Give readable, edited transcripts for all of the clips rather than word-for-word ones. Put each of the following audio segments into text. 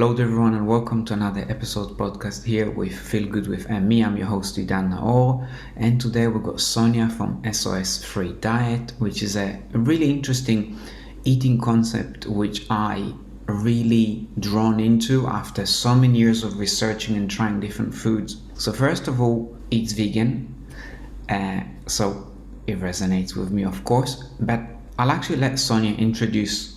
Hello everyone and welcome to another episode podcast here with Feel Good with me. I'm your host Idan Naor, and today we've got Sonia from SOS Diet, which is a really interesting eating concept which I really drawn into after so many years of researching and trying different foods. So first of all, it's vegan, so it resonates with me, of course, but I'll actually let Sonia introduce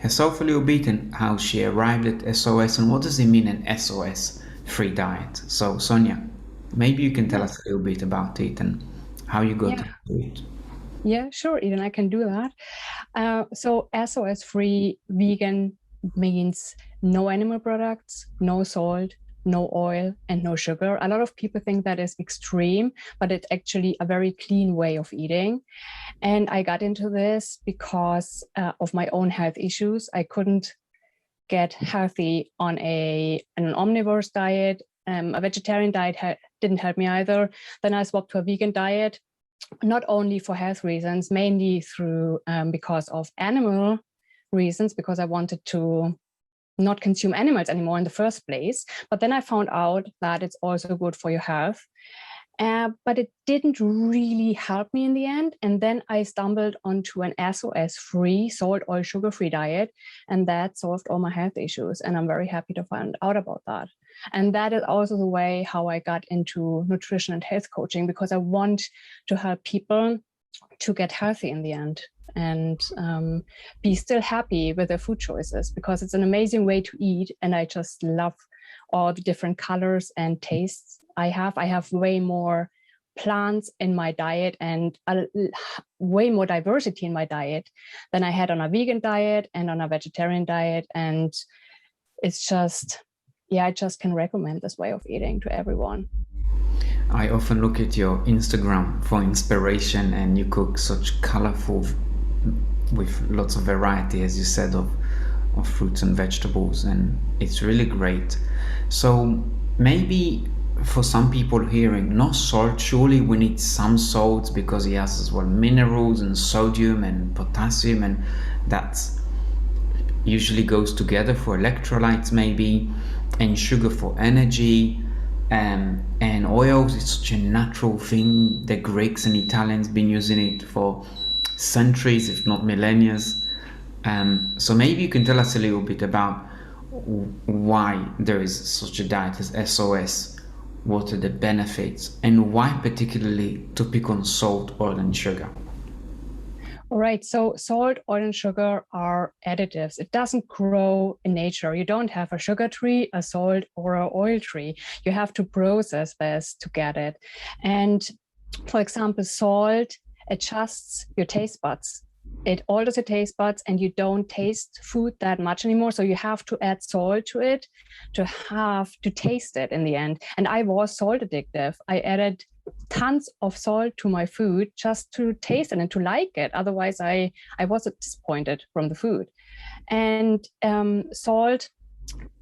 herself a little bit and how she arrived at SOS and what does it mean an SOS free diet. So Sonia, maybe you can tell us a little bit about it and how you got into it. Yeah, sure, Eden, I can do that. So SOS free vegan means no animal products, no salt, no oil, and no sugar. A lot of people think that is extreme, but it's actually a very clean way of eating. And I got into this because of my own health issues. I couldn't get healthy on an omnivorous diet. A vegetarian diet didn't help me either. Then I swapped to a vegan diet, not only for health reasons, mainly through because of animal reasons, because I wanted to not consume animals anymore in the first place. But then I found out that it's also good for your health. But it didn't really help me in the end. And then I stumbled onto an SOS-free, salt, oil, sugar-free diet, and that solved all my health issues. And I'm very happy to find out about that. And that is also the way how I got into nutrition and health coaching, because I want to help people to get healthy in the end and be still happy with their food choices, because it's an amazing way to eat. And I just love all the different colors and tastes I have way more plants in my diet and way more diversity in my diet than I had on a vegan diet and on a vegetarian diet. And it's just, I just can recommend this way of eating to everyone. I often look at your Instagram for inspiration, and you cook such colorful, with lots of variety, as you said, of fruits and vegetables, and it's really great. So maybe for some people hearing no salt, surely we need some salts because it has as well minerals and sodium and potassium, and that usually goes together for electrolytes maybe, and sugar for energy, and oils. It's such a natural thing. The Greeks and Italians been using it for centuries, if not millennia. So maybe you can tell us a little bit about why there is such a diet as SOS, what are the benefits, and why particularly to pick on salt, oil, and sugar. All right, so salt, oil, and sugar are additives. It doesn't grow in nature. You don't have a sugar tree, a salt, or an oil tree. You have to process this to get it. And for example, salt adjusts your taste buds. It alters your taste buds, and you don't taste food that much anymore. So you have to add salt to it to have to taste it in the end. And I was salt addictive. I added tons of salt to my food just to taste it and to like it. Otherwise, I was disappointed from the food. And salt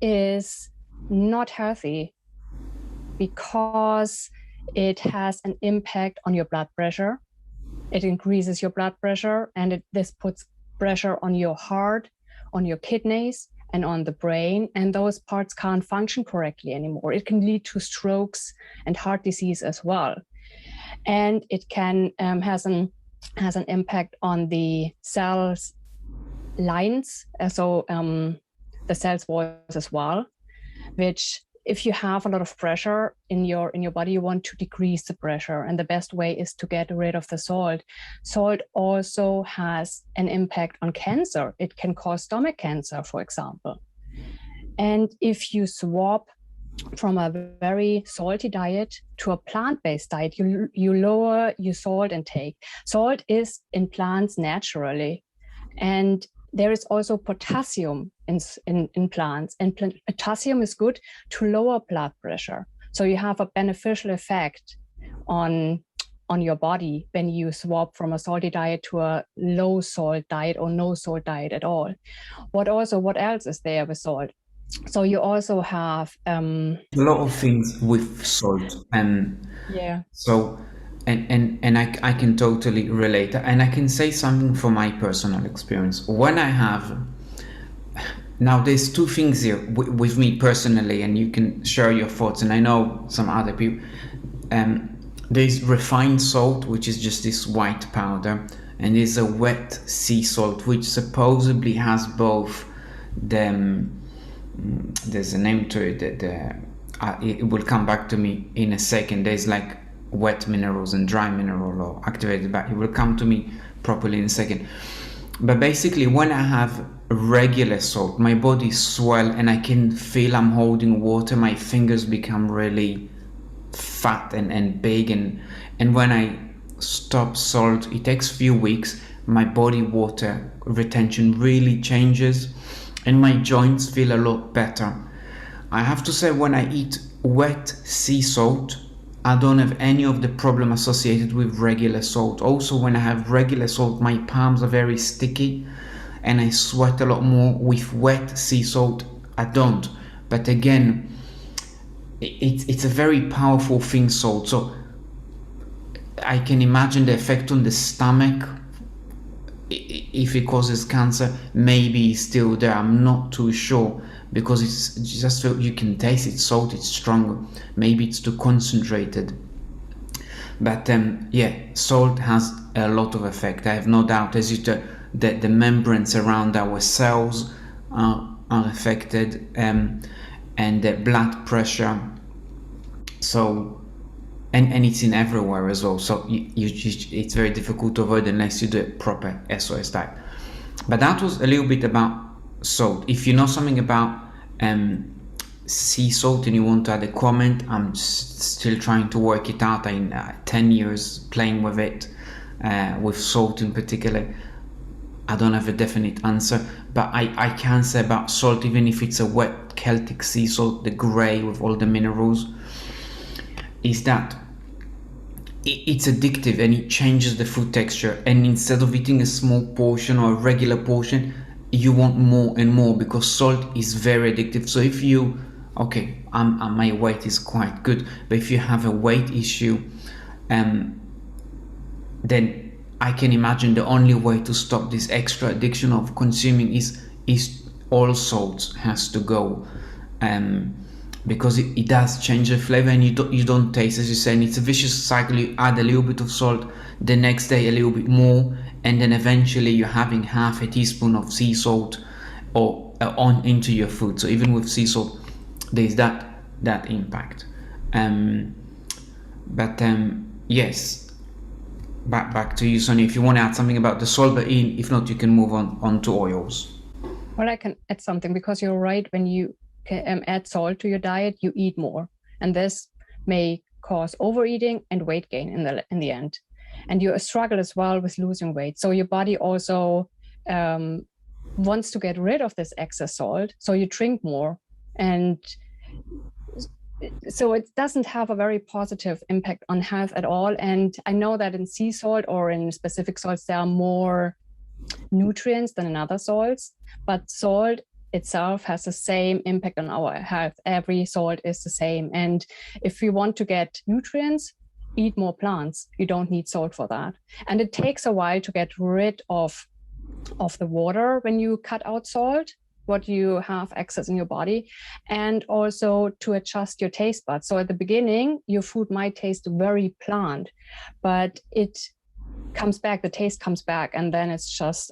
is not healthy because it has an impact on your blood pressure. It increases your blood pressure, and this puts pressure on your heart, on your kidneys, and on the brain. And those parts can't function correctly anymore. It can lead to strokes and heart disease as well. And it can has an impact on the cells lines, so the cells walls as well, which, if you have a lot of pressure in your body, you want to decrease the pressure. And the best way is to get rid of the salt. Salt also has an impact on cancer. It can cause stomach cancer, for example. And if you swap from a very salty diet to a plant-based diet, you lower your salt intake. Salt is in plants naturally. And there is also potassium in plants, and potassium is good to lower blood pressure. So you have a beneficial effect on your body when you swap from a salty diet to a low salt diet or no salt diet at all. What else is there with salt? So you also have a lot of things with salt, and yeah. So and I can totally relate, and I can say something from my personal experience. When I have Now, there's two things here with me personally, and you can share your thoughts, and I know some other people. There's refined salt, which is just this white powder, and there's a wet sea salt, which supposedly has both the, there's a name to it, it will come back to me in a second. There's like wet minerals and dry mineral or activated, but it will come to me properly in a second. But basically, when I have regular salt, my body swell and I can feel I'm holding water. My fingers become really fat and big, and when I stop salt, it takes a few weeks, my body water retention really changes and my joints feel a lot better. I have to say, when I eat wet sea salt, I don't have any of the problem associated with regular salt. Also, when I have regular salt, my palms are very sticky and I sweat a lot more. With wet sea salt, I don't. But again, it's a very powerful thing, salt. So I can imagine the effect on the stomach. If it causes cancer, maybe it's still there. I'm not too sure, because it's just, you can taste it, salt, it's stronger. Maybe it's too concentrated. But yeah, salt has a lot of effect. I have no doubt. As you the membranes around our cells are affected, and the blood pressure. So and it's in everywhere as well. So it's very difficult to avoid unless you do a proper SOS diet. But that was a little bit about salt. If you know something about sea salt and you want to add a comment, I'm still trying to work it out. I'm 10 years playing with it, with salt in particular. I don't have a definite answer, but I can say about salt, even if it's a wet Celtic sea salt, the grey with all the minerals, is that it's addictive and it changes the food texture. And instead of eating a small portion or a regular portion, you want more and more, because salt is very addictive. So if you, okay, my weight is quite good, but if you have a weight issue, then I can imagine the only way to stop this extra addiction of consuming is all salt has to go, because it does change the flavor, and you don't taste, as you say, and it's a vicious cycle. You add a little bit of salt, the next day a little bit more, and then eventually you're having half a teaspoon of sea salt or on into your food. So even with sea salt, there's that impact. Yes, back to you, Sonia, if you want to add something about the salt, but if not, you can move on to oils. Well, I can add something, because you're right. When you add salt to your diet, you eat more, and this may cause overeating and weight gain in the end. And you struggle as well with losing weight. So your body also wants to get rid of this excess salt, so you drink more, and so it doesn't have a very positive impact on health at all. And I know that in sea salt or in specific salts, there are more nutrients than in other salts, but salt itself has the same impact on our health. Every salt is the same. And if you want to get nutrients, eat more plants. You don't need salt for that. And it takes a while to get rid of the water when you cut out salt, what you have excess in your body, and also to adjust your taste buds. So at the beginning, your food might taste very bland, but it comes back, the taste comes back, and then it's just,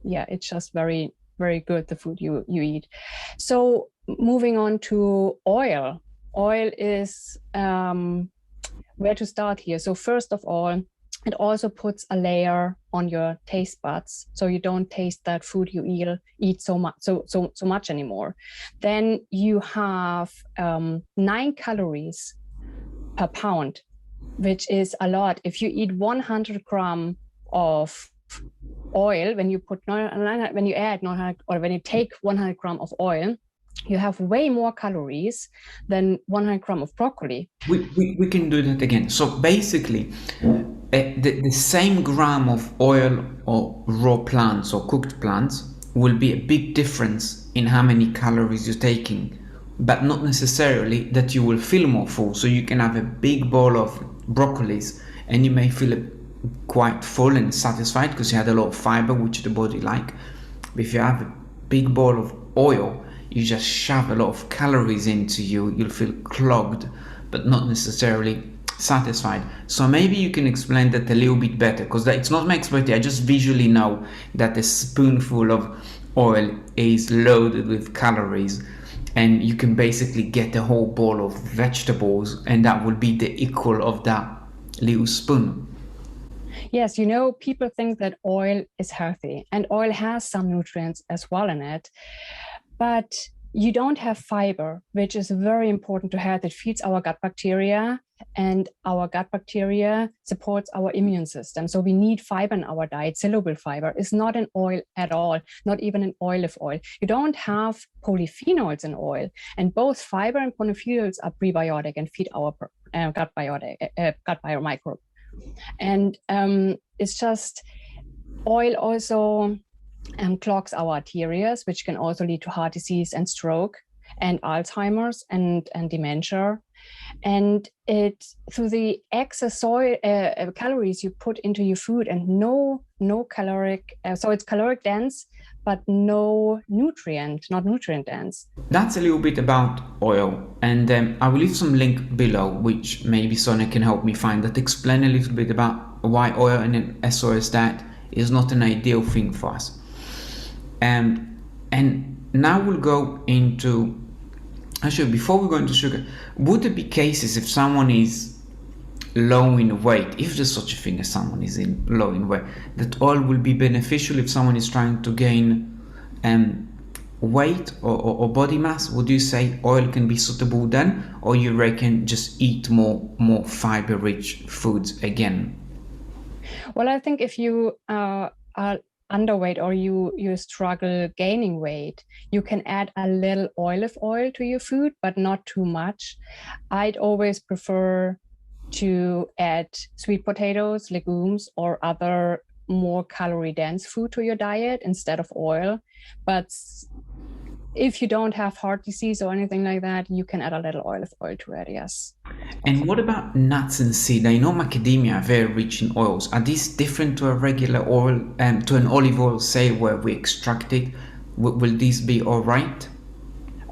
it's just very, very good, the food you eat. So moving on to oil. Oil is where to start here. So first of all, it also puts a layer on your taste buds, so you don't taste that food you eat so much anymore. Then you have 9 calories per pound, which is a lot. If you eat 100 grams of oil, when you take 100 grams of oil, you have way more calories than 100 grams of broccoli. We can do that again. So basically, the same gram of oil or raw plants or cooked plants will be a big difference in how many calories you're taking, but not necessarily that you will feel more full. So you can have a big bowl of broccolis and you may feel quite full and satisfied because you had a lot of fiber, which the body like. But if you have a big bowl of oil, you just shove a lot of calories into you. You'll feel clogged, but not necessarily satisfied. So maybe you can explain that a little bit better, because it's not my expertise. I just visually know that a spoonful of oil is loaded with calories, and you can basically get a whole bowl of vegetables, and that will be the equal of that little spoon. Yes, people think that oil is healthy, and oil has some nutrients as well in it, but you don't have fiber, which is very important to health. It feeds our gut bacteria, and our gut bacteria supports our immune system. So we need fiber in our diet. Soluble fiber is not in oil at all, not even in olive oil. You don't have polyphenols in oil, and both fiber and polyphenols are prebiotic and feed our gut biomicrobe. And it's just oil also clogs our arteries, which can also lead to heart disease and stroke and Alzheimer's and dementia. And it through the excess calories you put into your food, and no caloric, so it's caloric dense, but not nutrient dense. That's a little bit about oil, and I will leave some link below, which maybe Sonia can help me find, that explain a little bit about why oil in an SOS diet is not an ideal thing for us. And now we'll go into, actually before we go into sugar, would there be cases if someone is low in weight, if there's such a thing as someone is low in weight, that oil will be beneficial if someone is trying to gain weight or body mass? Would you say oil can be suitable then, or you reckon just eat more fiber rich foods again? Well, I think if you are underweight or you struggle gaining weight, you can add a little olive oil to your food, but not too much. I'd always prefer to add sweet potatoes, legumes, or other more calorie dense food to your diet instead of oil. But if you don't have heart disease or anything like that, you can add a little olive oil to it, yes. And what about nuts and seeds? I know macadamia are very rich in oils. Are these different to a regular oil, to an olive oil, say, where we extract it? Will these be all right?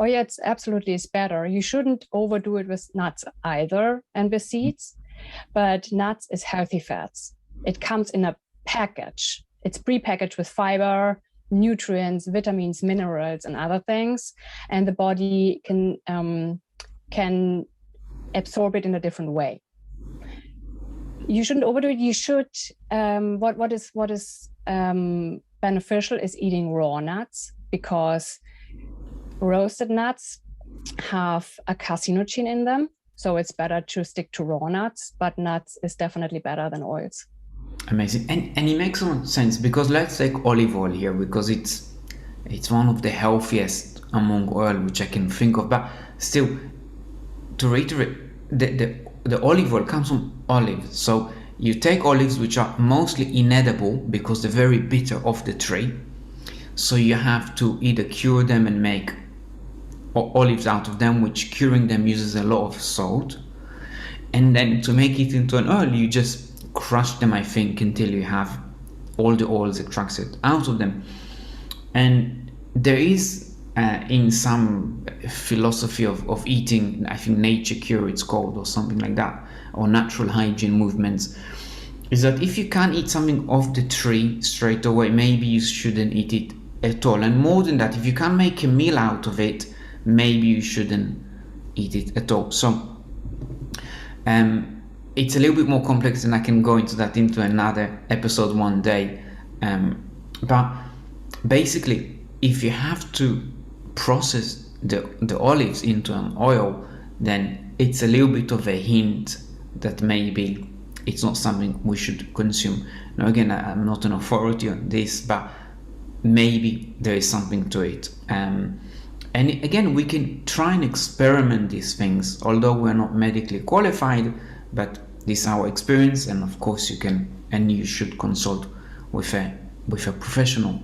Oh yeah, it's better. You shouldn't overdo it with nuts either and with seeds, but nuts is healthy fats. It comes in a package. It's pre-packaged with fiber, nutrients, vitamins, minerals, and other things, and the body can absorb it in a different way. You shouldn't overdo it. You should. What is beneficial is eating raw nuts, because roasted nuts have a carcinogen in them, so it's better to stick to raw nuts. But nuts is definitely better than oils. Amazing. And it makes some sense, because let's take olive oil here, because it's one of the healthiest among oil which I can think of. But still, to reiterate, the olive oil comes from olives. So you take olives which are mostly inedible because they're very bitter off the tree. So you have to either cure them and make olives out of them, which curing them uses a lot of salt. And then to make it into an oil, you just crush them, I think, until you have all the oils extracted out of them. And there is in some philosophy of eating, I think nature cure it's called, or something like that, or natural hygiene movements, is that if you can't eat something off the tree straight away, maybe you shouldn't eat it at all. And more than that, if you can't make a meal out of it, maybe you shouldn't eat it at all. So it's a little bit more complex, and I can go into another episode one day. But basically, if you have to process the olives into an oil, then it's a little bit of a hint that maybe it's not something we should consume. Now, again, I'm not an authority on this, but maybe there is something to it. And again, we can try and experiment these things, although we're not medically qualified, but this is our experience, and of course you should consult with a professional.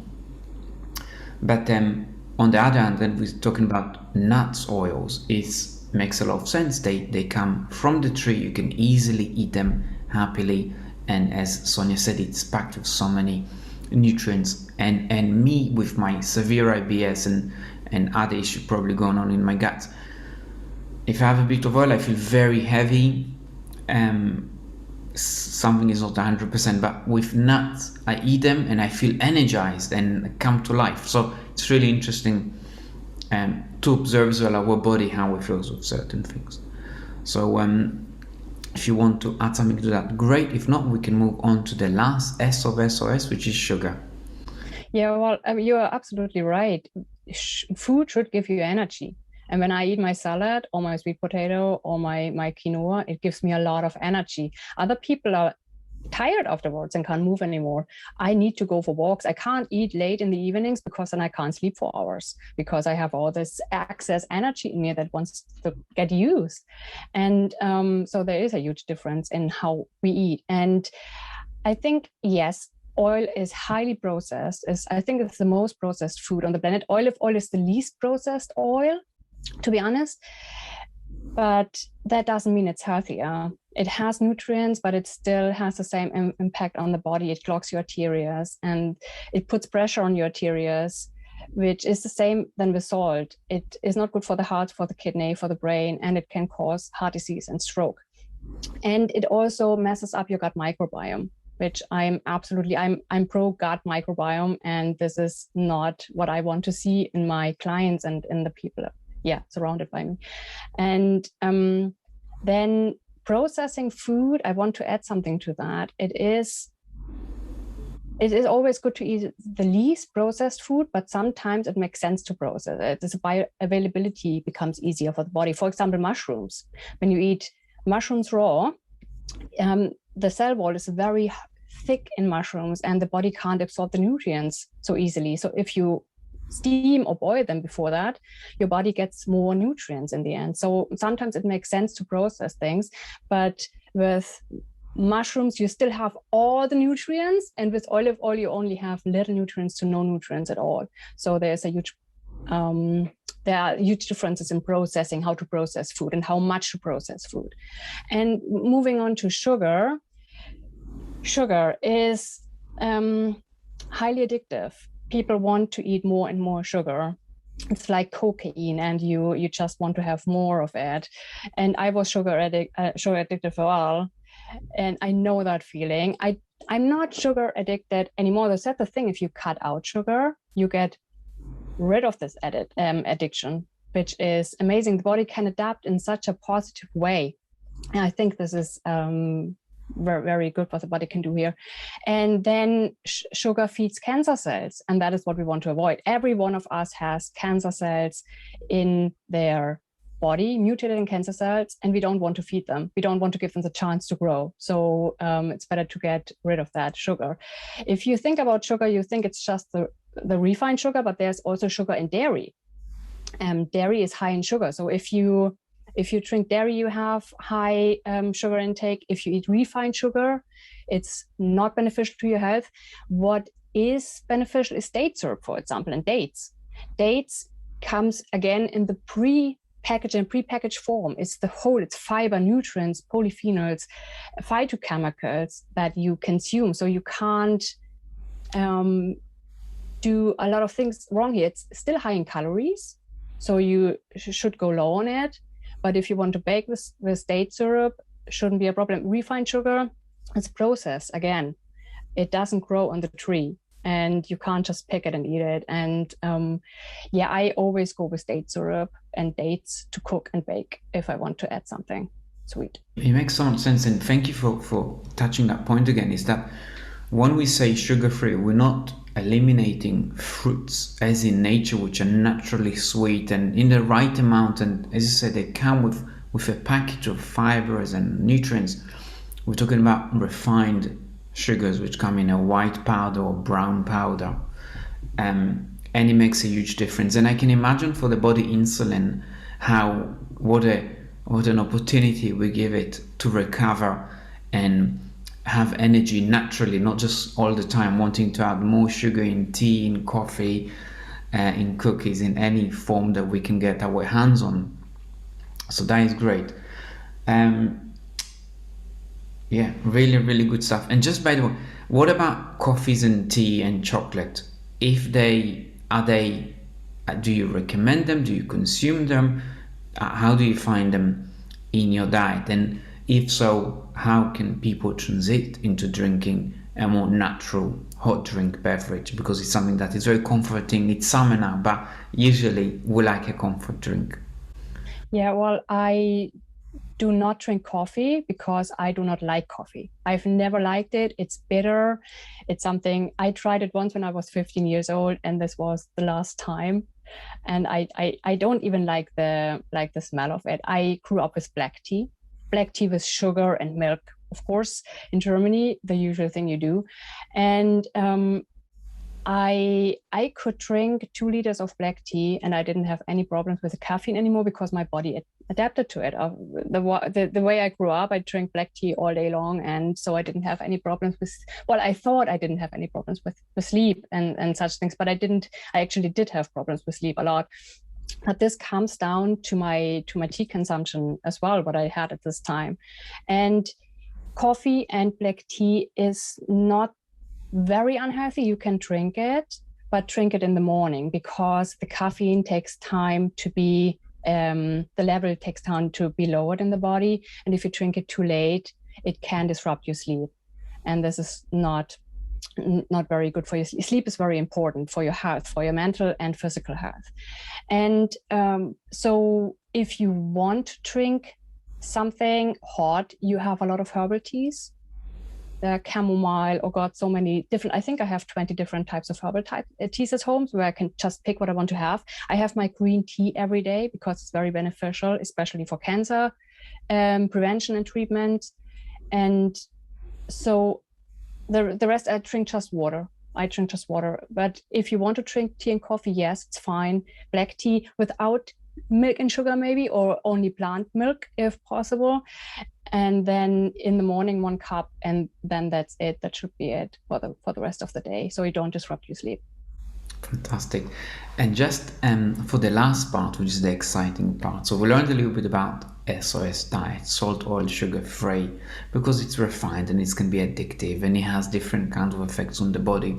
But on the other hand, when we're talking about nuts oils, it makes a lot of sense. They come from the tree. You can easily eat them happily, and as Sonia said, it's packed with so many nutrients. And me, with my severe IBS and and other issue probably going on in my gut. If I have a bit of oil, I feel very heavy. Something is not 100%, but with nuts, I eat them and I feel energized and come to life. So it's really interesting to observe as well our body, how it feels with certain things. So if you want to add something to that, great. If not, we can move on to the last S of SOS, which is sugar. Yeah, well, you are absolutely right. Food should give you energy. And when I eat my salad or my sweet potato or my quinoa, it gives me a lot of energy. Other people are tired afterwards and can't move anymore. I need to go for walks. I can't eat late in the evenings because then I can't sleep for hours because I have all this excess energy in me that wants to get used. And so there is a huge difference in how we eat. And I think, yes, oil is highly processed. I think it's the most processed food on the planet. Olive oil is the least processed oil, to be honest. But that doesn't mean it's healthier. It has nutrients, but it still has the same impact on the body. It clogs your arteries and it puts pressure on your arteries, which is the same than with salt. It is not good for the heart, for the kidney, for the brain, and it can cause heart disease and stroke. And it also messes up your gut microbiome, which I'm pro gut microbiome, and this is not what I want to see in my clients and in the people surrounded by me. And then processing food, I want to add something to that. It is always good to eat the least processed food, but sometimes it makes sense to process it. The bioavailability becomes easier for the body. For example, mushrooms. When you eat mushrooms raw, the cell wall is very thick in mushrooms and the body can't absorb the nutrients so easily. So if you steam or boil them before that, your body gets more nutrients in the end. So sometimes it makes sense to process things, but with mushrooms, you still have all the nutrients, and with olive oil, you only have little nutrients to no nutrients at all. So there's a huge there are huge differences in processing, how to process food and how much to process food. And moving on to sugar, sugar is highly addictive. People want to eat more and more sugar. It's like cocaine, and you just want to have more of it. And I was sugar addicted for a while, and I know that feeling. I'm not sugar addicted anymore. That's the thing. If you cut out sugar, you get rid of this addiction, which is amazing. The body can adapt in such a positive way. And I think this is very, very good what the body can do here. And then sugar feeds cancer cells, and that is what we want to avoid. Every one of us has cancer cells in their body, mutated cancer cells, and we don't want to feed them. We don't want to give them the chance to grow. So it's better to get rid of that sugar. If you think about sugar, you think it's just the refined sugar, but there's also sugar in dairy. Dairy is high in sugar. So if you drink dairy, you have high sugar intake. If you eat refined sugar, it's not beneficial to your health. What is beneficial is date syrup, for example, and dates. Dates comes again in the prepackaged form. It's it's fiber, nutrients, polyphenols, phytochemicals that you consume. So you can't do a lot of things wrong here. It's still high in calories, so you should go low on it. But if you want to bake with date syrup, shouldn't be a problem. Refined sugar, it's processed. Again, it doesn't grow on the tree, and you can't just pick it and eat it. And I always go with date syrup and dates to cook and bake if I want to add something sweet. It makes so much sense, and thank you for touching that point again, is that when we say sugar-free, we're not eliminating fruits as in nature, which are naturally sweet and in the right amount, and as you said, they come with a package of fibers and nutrients. We're talking about refined sugars, which come in a white powder or brown powder, and it makes a huge difference. And I can imagine for the body insulin, what an opportunity we give it to recover and have energy naturally, not just all the time wanting to add more sugar in tea, in coffee, in cookies, in any form that we can get our hands on. So that is great. Really, really good stuff. And just by the way, what about coffees and tea and chocolate? Are they Do you recommend them? Do you consume them? How do you find them in your diet? And if so, how can people transit into drinking a more natural hot drink beverage? Because it's something that is very comforting. It's summer now, but usually we like a comfort drink. Yeah, well, I do not drink coffee because I do not like coffee. I've never liked it. It's bitter. It's something I tried it once when I was 15 years old, and this was the last time. And I don't even like the smell of it. I grew up with black tea with sugar and milk. Of course, in Germany, the usual thing you do. And I could drink 2 liters of black tea and I didn't have any problems with the caffeine anymore because my body adapted to it. The way I grew up, I drank black tea all day long, and so I didn't have any problems with. Well, I thought I didn't have any problems with sleep and such things, but I didn't. I actually did have problems with sleep a lot. But this comes down to my tea consumption as well, what I had at this time, and coffee and black tea is not very unhealthy. You can drink it, but drink it in the morning because the caffeine takes time to be, the level takes time to be lowered in the body. And if you drink it too late, it can disrupt your sleep. And this is not very good for you. Sleep is very important for your health, for your mental and physical health. And so if you want to drink something hot, you have a lot of herbal teas. The chamomile, oh God, so many different. I think I have 20 different types of herbal teas at home where I can just pick what I want to have. I have my green tea every day because it's very beneficial, especially for cancer prevention and treatment. And so the rest, I drink just water. But if you want to drink tea and coffee, yes, it's fine. Black tea without milk and sugar maybe, or only plant milk if possible. And then in the morning, 1 cup, and then that's it. That should be it for the rest of the day, so you don't disrupt your sleep. Fantastic. And just for the last part, which is the exciting part. So we learned a little bit about SOS diet, salt, oil, sugar free, because it's refined and it can be addictive and it has different kinds of effects on the body,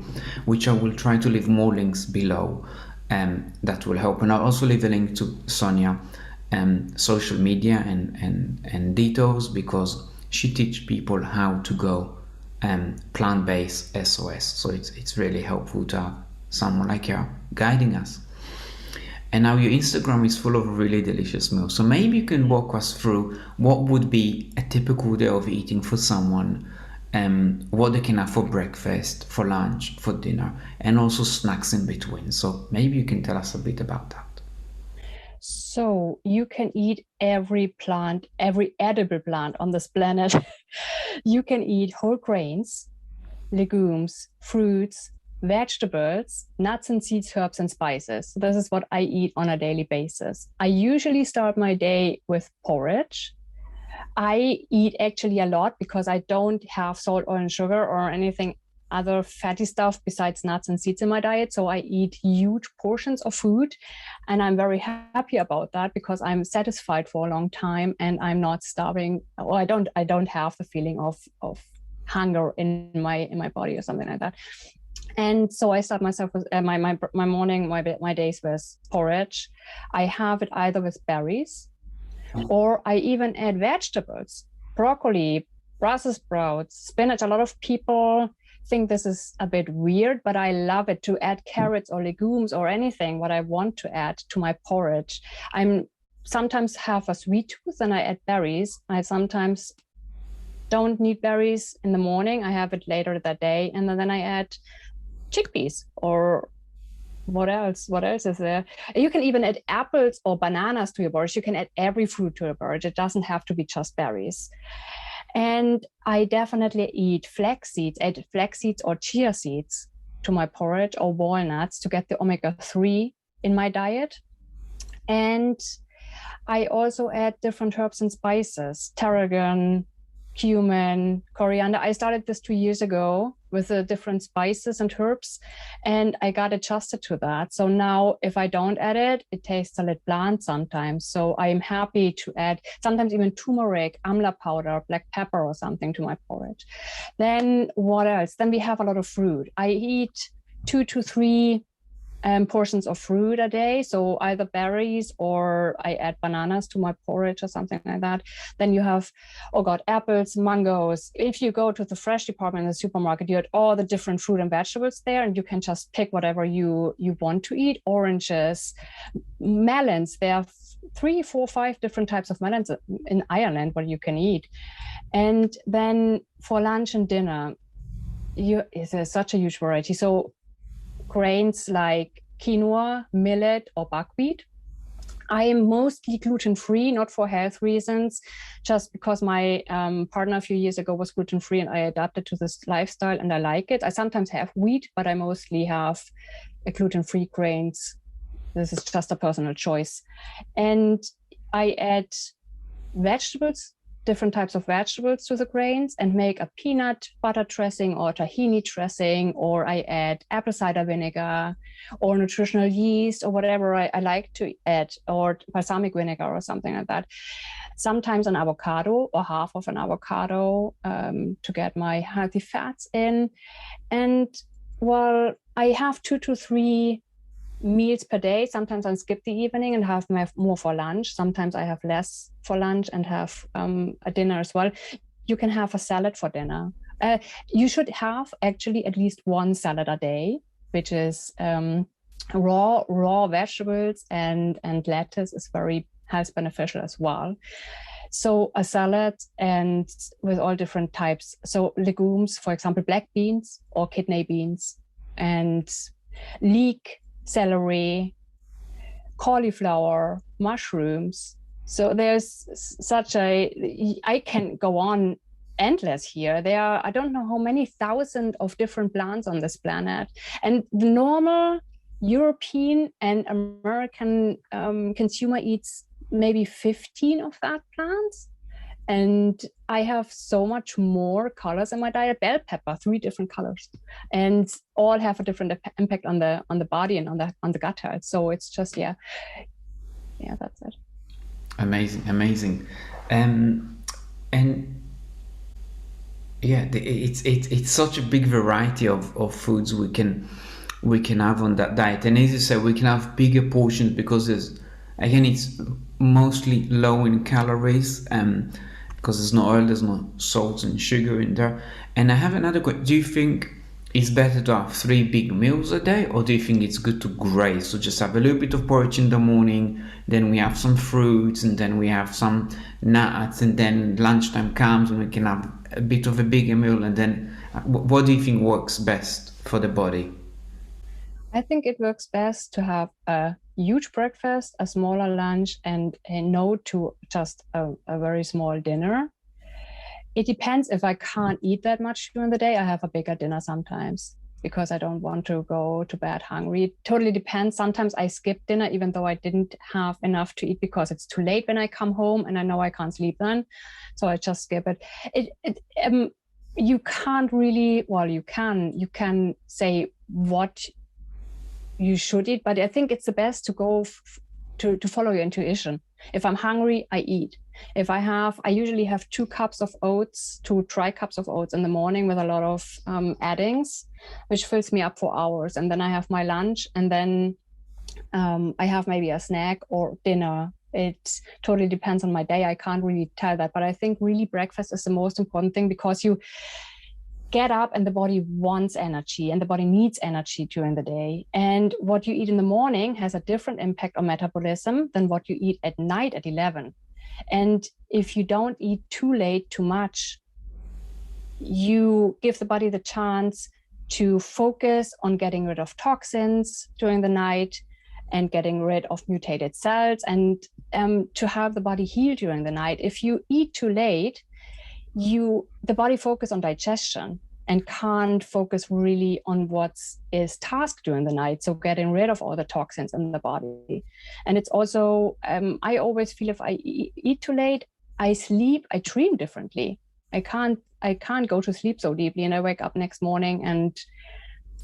which I will try to leave more links below that will help. And I'll also leave a link to Sonia social media and details, because she teaches people how to go plant-based SOS. So it's really helpful to have someone like her guiding us. And now your Instagram is full of really delicious meals. So maybe you can walk us through what would be a typical day of eating for someone, what they can have for breakfast, for lunch, for dinner, and also snacks in between. So maybe you can tell us a bit about that. So you can eat every edible plant on this planet. You can eat whole grains, legumes, fruits, vegetables, nuts and seeds, herbs and spices. So this is what I eat on a daily basis. I usually start my day with porridge. I eat actually a lot because I don't have salt, oil, and sugar or anything other fatty stuff besides nuts and seeds in my diet. So I eat huge portions of food, and I'm very happy about that because I'm satisfied for a long time and I'm not starving, or I don't have the feeling of hunger in my body or something like that. And so I start myself with my days with porridge. I have it either with berries, or I even add vegetables, broccoli, Brussels sprouts, spinach. A lot of people think this is a bit weird, but I love it to add carrots or legumes or anything what I want to add to my porridge. I'm sometimes have a sweet tooth and I add berries. I sometimes don't need berries in the morning. I have it later that day, and then I add chickpeas or what else is there? You can even add apples or bananas to your porridge. You can add every fruit to your porridge. It doesn't have to be just berries. And I definitely eat flax seeds or chia seeds to my porridge, or walnuts to get the omega-3 in my diet. And I also add different herbs and spices, tarragon, cumin, coriander. I started this 2 years ago with the different spices and herbs, and I got adjusted to that. So now if I don't add it, it tastes a little bland sometimes. So I'm happy to add sometimes even turmeric, amla powder, black pepper or something to my porridge. Then what else? Then we have a lot of fruit. I eat 2 to 3 portions of fruit a day. So either berries or I add bananas to my porridge or something like that. Then you have, oh God, apples, mangoes. If you go to the fresh department in the supermarket, you have all the different fruit and vegetables there, and you can just pick whatever you want to eat. Oranges, melons. There are 3, 4, 5 different types of melons in Ireland what you can eat. And then for lunch and dinner, there's such a huge variety. So grains like quinoa, millet, or buckwheat. I am mostly gluten-free, not for health reasons, just because my partner a few years ago was gluten-free and I adapted to this lifestyle and I like it. I sometimes have wheat, but I mostly have gluten-free grains. This is just a personal choice. And I add vegetables, different types of vegetables to the grains and make a peanut butter dressing or tahini dressing, or I add apple cider vinegar or nutritional yeast or whatever I like to add, or balsamic vinegar or something like that. Sometimes an avocado or half of an avocado to get my healthy fats in. And well, I have 2 to 3 meals per day. Sometimes I skip the evening and have more for lunch. Sometimes I have less for lunch and have a dinner as well. You can have a salad for dinner. You should have actually at least 1 salad a day, which is raw vegetables, and lettuce is very health beneficial as well. So a salad, and with all different types. So legumes, for example, black beans or kidney beans, and leek, celery, cauliflower, mushrooms. So there's I can go on endless here. There are, I don't know how many thousand of different plants on this planet. And the normal European and American consumer eats maybe 15 of that plants. And I have so much more colors in my diet. Bell pepper, 3 different colors, and all have a different impact on the body and on the gut health. So it's just yeah, that's it. Amazing, and yeah, it's such a big variety of foods we can have on that diet. And as you said, we can have bigger portions because it's mostly low in calories. Because there's no oil, there's no salt and sugar in there. And I have another question. Do you think it's better to have 3 big meals a day, or do you think it's good to graze? So just have a little bit of porridge in the morning, then we have some fruits, and then we have some nuts, and then lunchtime comes and we can have a bit of a bigger meal. And then what do you think works best for the body? I think it works best to have a huge breakfast, a smaller lunch, and a no to just a very small dinner. It depends. If I can't eat that much during the day, I have a bigger dinner sometimes because I don't want to go to bed hungry. It totally depends. Sometimes I skip dinner even though I didn't have enough to eat because it's too late when I come home and I know I can't sleep then. So I just skip it. You can't really, well, you can say what you should eat, but I think it's the best to go to follow your intuition. If I'm hungry, I eat. If I usually have 2 cups of oats, 2 dry cups of oats in the morning with a lot of addings, which fills me up for hours. And then I have my lunch, and then I have maybe a snack or dinner. It totally depends on my day. I can't really tell that, but I think really breakfast is the most important thing because you get up and the body wants energy and the body needs energy during the day. And what you eat in the morning has a different impact on metabolism than what you eat at night at 11. And if you don't eat too late, too much, you give the body the chance to focus on getting rid of toxins during the night and getting rid of mutated cells, and to have the body heal during the night. If you eat too late, the body focus on digestion and can't focus really on what is tasked during the night. So getting rid of all the toxins in the body. And it's also, I always feel if I eat too late, I dream differently. I can't go to sleep so deeply, and I wake up next morning and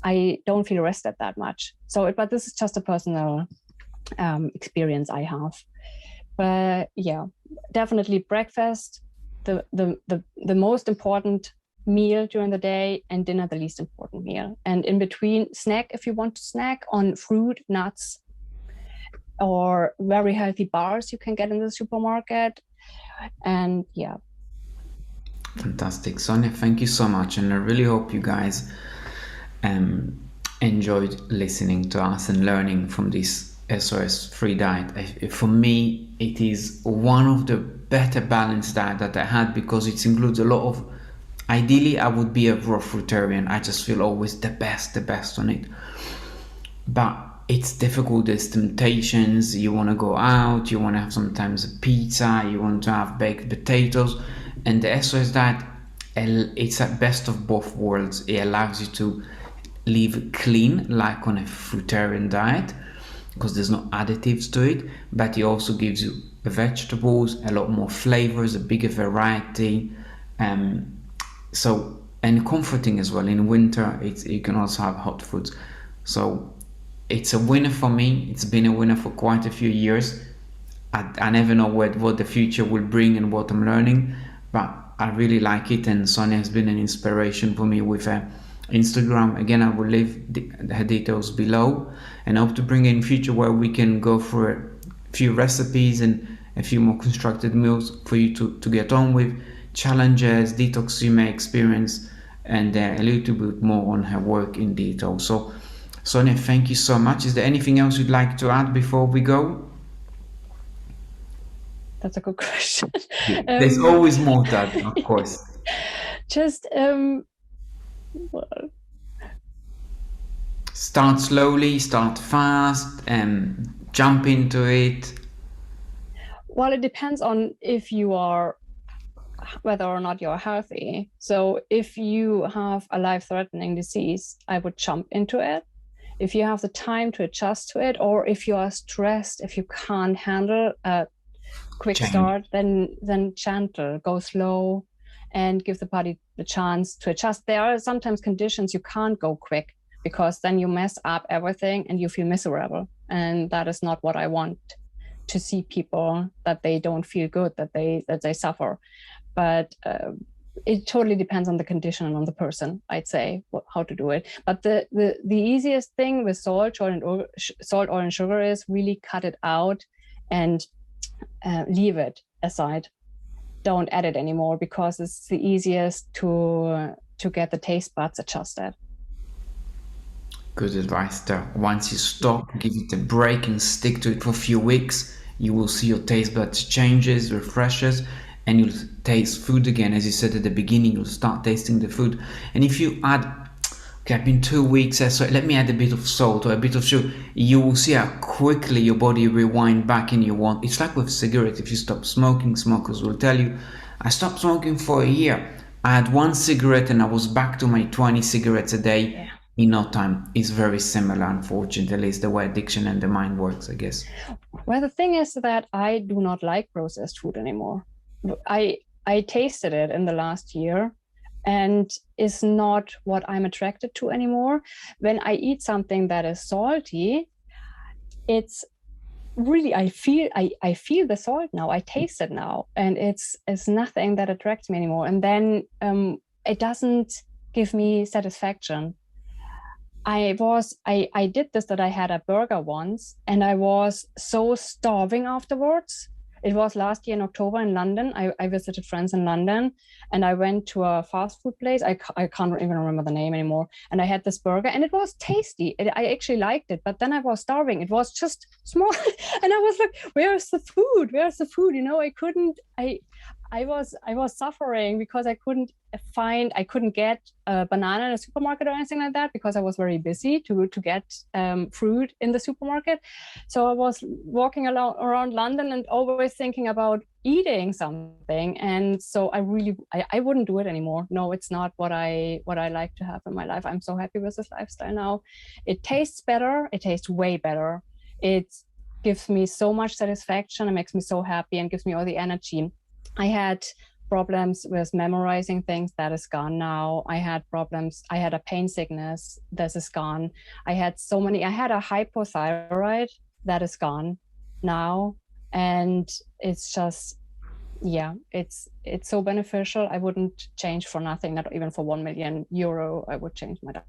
I don't feel rested that much. But this is just a personal experience I have. But yeah, definitely breakfast. The most important meal during the day, and dinner the least important meal. And in between, snack if you want to snack on fruit, nuts, or very healthy bars you can get in the supermarket. And yeah. Fantastic. Sonia, thank you so much. And I really hope you guys enjoyed listening to us and learning from this SOS free diet. For me, it is one of the better balanced diet that I had, because it includes a lot of, ideally I would be a raw fruitarian. I just feel always the best on it. But it's difficult, there's temptations, you want to go out, you want to have sometimes a pizza, you want to have baked potatoes. And the SOS diet, it's a best of both worlds. It allows you to live clean like on a fruitarian diet, because there's no additives to it, but it also gives you vegetables, a lot more flavors, a bigger variety, so, and comforting as well. In winter, you can also have hot foods. So it's a winner for me. It's been a winner for quite a few years. I never know what the future will bring and what I'm learning, but I really like it. And Sonia has been an inspiration for me with her Instagram. Again, I will leave her details below, and I hope to bring in future where we can go for a few recipes and a few more constructed meals for you to get on with, challenges, detox you may experience, and a little bit more on her work in detail. So Sonia, thank you so much. Is there anything else you'd like to add before we go? That's a good question. There's always more to add, of course. Just start slowly, start fast, and jump into it. Well, it depends on whether or not you're healthy. So if you have a life-threatening disease, I would jump into it. If you have the time to adjust to it, or if you are stressed, if you can't handle a quick start, then gentle, go slow, and give the body the chance to adjust. There are sometimes conditions you can't go quick, because then you mess up everything and you feel miserable. And that is not what I want to see people, that they don't feel good, that they suffer. But it totally depends on the condition and on the person, I'd say, how to do it. But the easiest thing with salt, oil, and sugar is really cut it out and leave it aside. Don't add it anymore, because it's the easiest to get the taste buds adjusted. Good advice there. Once you stop, give it a break and stick to it for a few weeks, you will see your taste buds changes, refreshes, and you'll taste food again. As you said at the beginning, you'll start tasting the food. And if you add, okay, I've been 2 weeks, so let me add a bit of salt or a bit of sugar, you will see how quickly your body rewind back and you want. It's like with cigarettes. If you stop smoking, smokers will tell you, I stopped smoking for a year. I had 1 cigarette and I was back to my 20 cigarettes a day. Yeah. In no time. It's very similar, unfortunately. It's the way addiction and the mind works, I guess. Well, the thing is that I do not like processed food anymore. I tasted it in the last year, and it's not what I'm attracted to anymore. When I eat something that is salty, it's really, I feel the salt now. I taste it now, and it's nothing that attracts me anymore. And then it doesn't give me satisfaction. I did this, that I had a burger once, and I was so starving afterwards. It was last year in October in London. I visited friends in London, and I went to a fast food place. I can't even remember the name anymore. And I had this burger, and it was tasty. I actually liked it, but then I was starving. It was just small. And I was like, where's the food? Where's the food? You know, I was suffering because I couldn't get a banana in a supermarket or anything like that, because I was very busy to get fruit in the supermarket. So I was walking around London and always thinking about eating something. And so I wouldn't do it anymore. No, it's not what I like to have in my life. I'm so happy with this lifestyle now. It tastes better. It tastes way better. It gives me so much satisfaction. It makes me so happy and gives me all the energy. I had problems with memorizing things. That is gone now. I had a pain sickness. This is gone. I had a hypothyroid. That is gone now. And it's just Yeah, it's so beneficial. I wouldn't change for nothing, not even for €1 million. I would change my diet.